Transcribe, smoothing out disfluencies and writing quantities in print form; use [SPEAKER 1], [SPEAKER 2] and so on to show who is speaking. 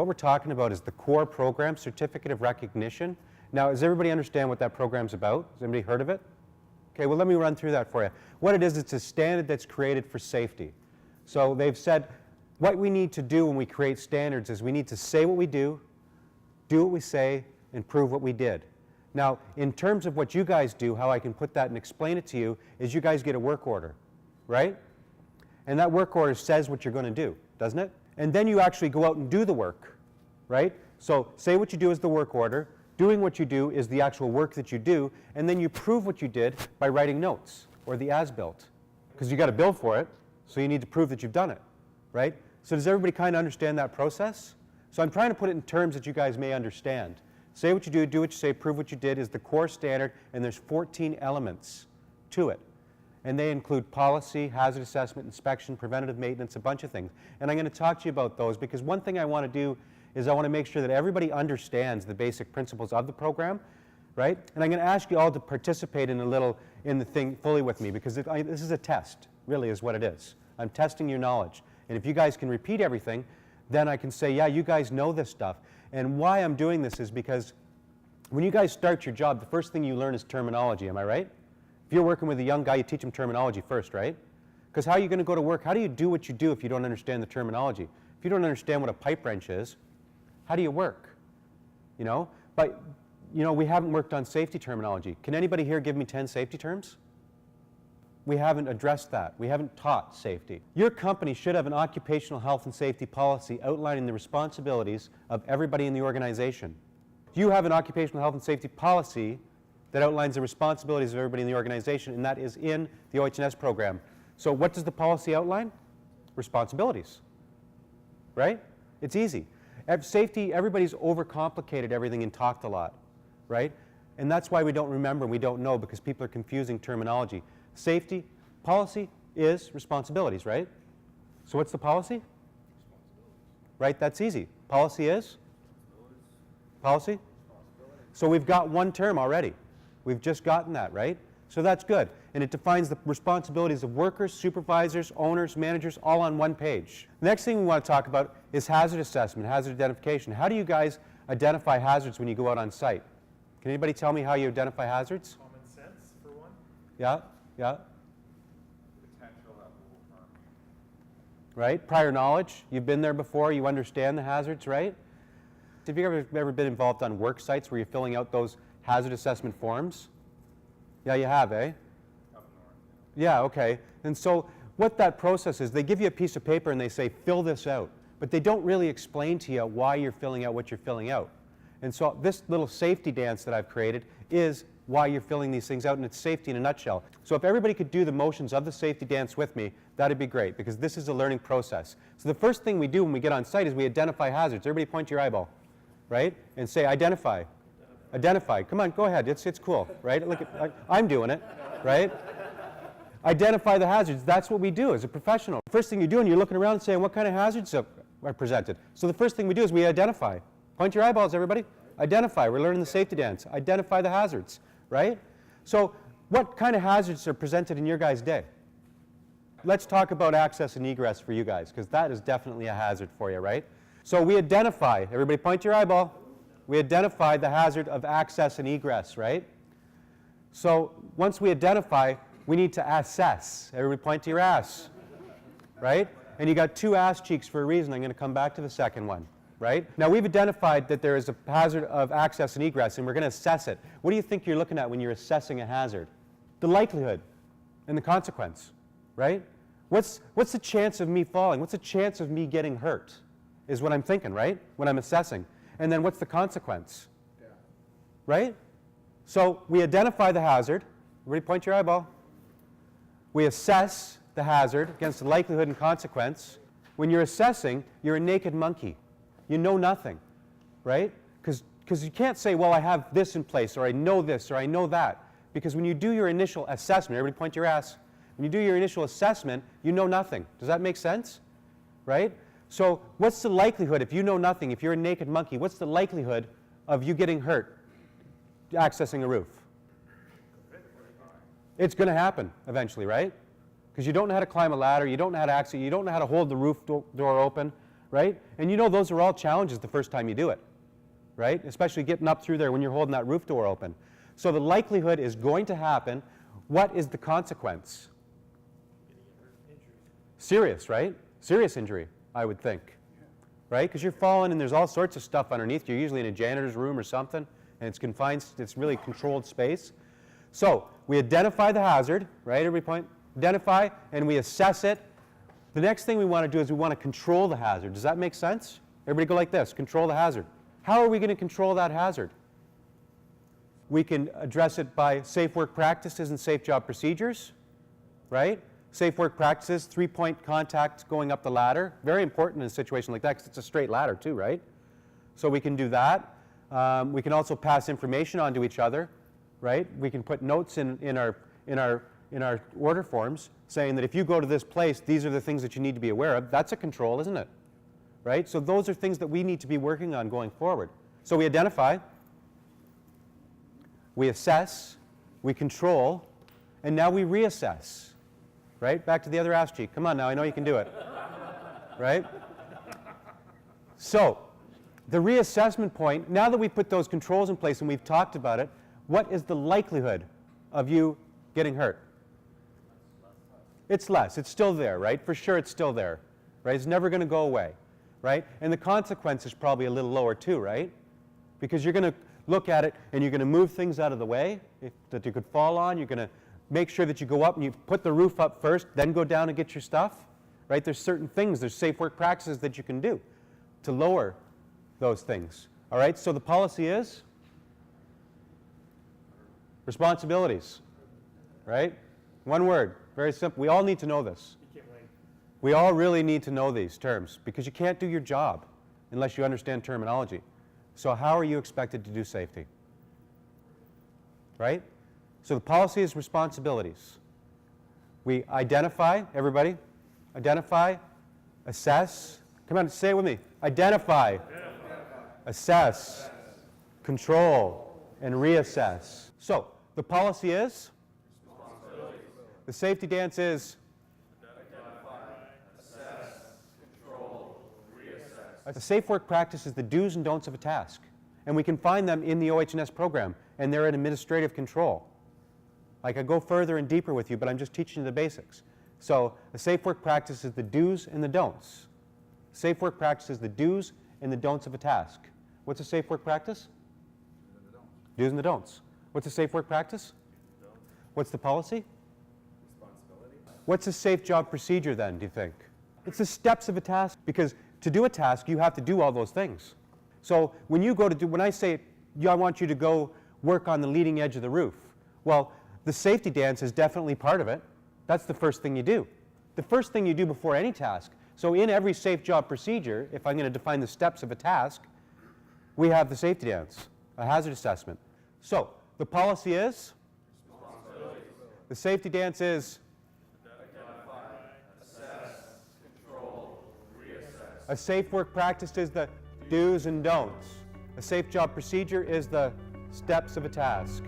[SPEAKER 1] we're talking about is the core program, Certificate of Recognition. Now, does everybody understand what that program's about? Has anybody heard of it? Okay, well, let me run through that for you. What it is, it's a standard that's created for safety. So they've said what we need to do when we create standards is we need to say what we do what we say, and prove what we did. Now, in terms of what you guys do, how I can put that and explain it to you is you guys get a work order, right? And that work order says what you're going to do, doesn't it? And then you actually go out and do the work, right? So say what you do is the work order, doing what you do is the actual work that you do, and then you prove what you did by writing notes, or the as-built. Because you got to bill for it, so you need to prove that you've done it, right? So does everybody kind of understand that process? So I'm trying to put it in terms that you guys may understand. Say what you do what you say, prove what you did is the core standard, and there's 14 elements to it. And they include policy, hazard assessment, inspection, preventative maintenance, a bunch of things. And I'm going to talk to you about those because one thing I want to do is I want to make sure that everybody understands the basic principles of the program, right? And I'm going to ask you all to participate in the thing fully with me because this is a test, really is what it is. I'm testing your knowledge. And if you guys can repeat everything, then I can say, yeah, you guys know this stuff. And why I'm doing this is because when you guys start your job, the first thing you learn is terminology, am I right? If you're working with a young guy, you teach him terminology first, right? Because how are you going to go to work? How do you do what you do if you don't understand the terminology? If you don't understand what a pipe wrench is, how do you work? You know? But, you know, we haven't worked on safety terminology. Can anybody here give me 10 safety terms? We haven't addressed that. We haven't taught safety. Your company should have an occupational health and safety policy outlining the responsibilities of everybody in the organization. You have an occupational health and safety policy that outlines the responsibilities of everybody in the organization, and that is in the OH&S program. So what does the policy outline? Responsibilities, right? It's easy. Safety, everybody's overcomplicated everything and talked a lot, right? And that's why we don't remember and we don't know because people are confusing terminology. Safety, policy is responsibilities, right? So what's the policy? Right, that's easy. Policy is? Policy? So we've got one term already. We've just gotten that, right? So that's good. And it defines the responsibilities of workers, supervisors, owners, managers, all on one page. The next thing we want to talk about is hazard assessment, hazard identification. How do you guys identify hazards when you go out on site? Can anybody tell me how you identify hazards?
[SPEAKER 2] Common sense, for one.
[SPEAKER 1] Yeah, yeah.
[SPEAKER 2] Potential level of harm.
[SPEAKER 1] Right? Prior knowledge. You've been there before. You understand the hazards, right? Have you ever been involved on work sites where you're filling out those hazard assessment forms? Yeah, you have, eh?
[SPEAKER 2] Up north.
[SPEAKER 1] Yeah, okay. And so what that process is, they give you a piece of paper and they say, fill this out. But they don't really explain to you why you're filling out what you're filling out. And so this little safety dance that I've created is why you're filling these things out, and it's safety in a nutshell. So if everybody could do the motions of the safety dance with me, that'd be great, because this is a learning process. So the first thing we do when we get on site is we identify hazards. Everybody point to your eyeball, right? And say, identify. Identify. Come on, go ahead. It's cool, right? Look at, I'm doing it, right? Identify the hazards. That's what we do as a professional. First thing you're doing, you're looking around and saying, what kind of hazards are presented? So the first thing we do is we identify. Point your eyeballs, everybody. Identify. We're learning the safety dance. Identify the hazards, right? So what kind of hazards are presented in your guys' day? Let's talk about access and egress for you guys, because that is definitely a hazard for you, right? So we identify. Everybody point your eyeball. We identify the hazard of access and egress, right? So once we identify, we need to assess. Everybody point to your ass, right? And you got two ass cheeks for a reason. I'm going to come back to the second one. Right? Now we've identified that there is a hazard of access and egress, and we're going to assess it. What do you think you're looking at when you're assessing a hazard? The likelihood and the consequence, right? What's the chance of me falling? What's the chance of me getting hurt is what I'm thinking, right? When I'm assessing. And then what's the consequence? Yeah. Right? So we identify the hazard. Everybody point your eyeball. We assess the hazard against the likelihood and consequence. When you're assessing, you're a naked monkey. You know nothing, right? Because you can't say, well, I have this in place, or I know this, or I know that. Because when you do your initial assessment, everybody point your ass, when you do your initial assessment, you know nothing. Does that make sense? Right? So what's the likelihood, if you know nothing, if you're a naked monkey, what's the likelihood of you getting hurt accessing a roof? It's going to happen eventually, right? Because you don't know how to climb a ladder, you don't know how to access, you don't know how to hold the roof door open, right? And you know those are all challenges the first time you do it, right? Especially getting up through there when you're holding that roof door open. So the likelihood is going to happen. What is the consequence? Serious, right? Serious injury, I would think, right? Because you're falling and there's all sorts of stuff underneath. You're usually in a janitor's room or something, and it's confined, it's really controlled space. So we identify the hazard, right? Every point, identify, and we assess it. The next thing we want to do is we want to control the hazard. Does that make sense? Everybody go like this, control the hazard. How are we going to control that hazard? We can address it by safe work practices and safe job procedures, right? Safe work practices, 3-point contact going up the ladder. Very important in a situation like that because it's a straight ladder too, right? So we can do that. We can also pass information on to each other, right? We can put notes in our order forms saying that if you go to this place, these are the things that you need to be aware of. That's a control, isn't it? Right? So those are things that we need to be working on going forward. So we identify, we assess, we control, and now we reassess. Right? Back to the other ass cheek. Come on now, I know you can do it. Right? So, the reassessment point, now that we put those controls in place and we've talked about it, what is the likelihood of you getting hurt? It's less. It's still there, right? For sure it's still there. Right? It's never going to go away. Right? And the consequence is probably a little lower too, right? Because you're going to look at it and you're going to move things out of the way that you could fall on. You're going to make sure that you go up and you put the roof up first, then go down and get your stuff, right? There's certain things, there's safe work practices that you can do to lower those things, all right? So the policy is responsibilities, right? One word, very simple. We all need to know this. We all really need to know these terms because you can't do your job unless you understand terminology. So how are you expected to do safety, right? So the policy is responsibilities. We identify, everybody, identify, assess. Come on, say it with me. Identify, assess, control, and reassess. So the policy is? The safety dance is? Identify, assess, control, reassess. The safe work practice is the do's and don'ts of a task. And we can find them in the OH&S program, and they're an administrative control. I could go further and deeper with you, but I'm just teaching you the basics. So a safe work practice is the do's and the don'ts. Safe work practice is the do's and the don'ts of a task. What's a safe work practice? Do's and the don'ts. What's a safe work practice? What's the policy?
[SPEAKER 2] Responsibility.
[SPEAKER 1] What's a safe job procedure then, do you think? It's the steps of a task, because to do a task, you have to do all those things. So when you go to do, when I say, I want you to go work on the leading edge of the roof, well, the safety dance is definitely part of it. That's the first thing you do. The first thing you do before any task. So in every safe job procedure, if I'm going to define the steps of a task, we have the safety dance, a hazard assessment. So the policy is? The safety dance is? Identify, assess, control, reassess. A safe work practice is the do's and don'ts. A safe job procedure is the steps of a task.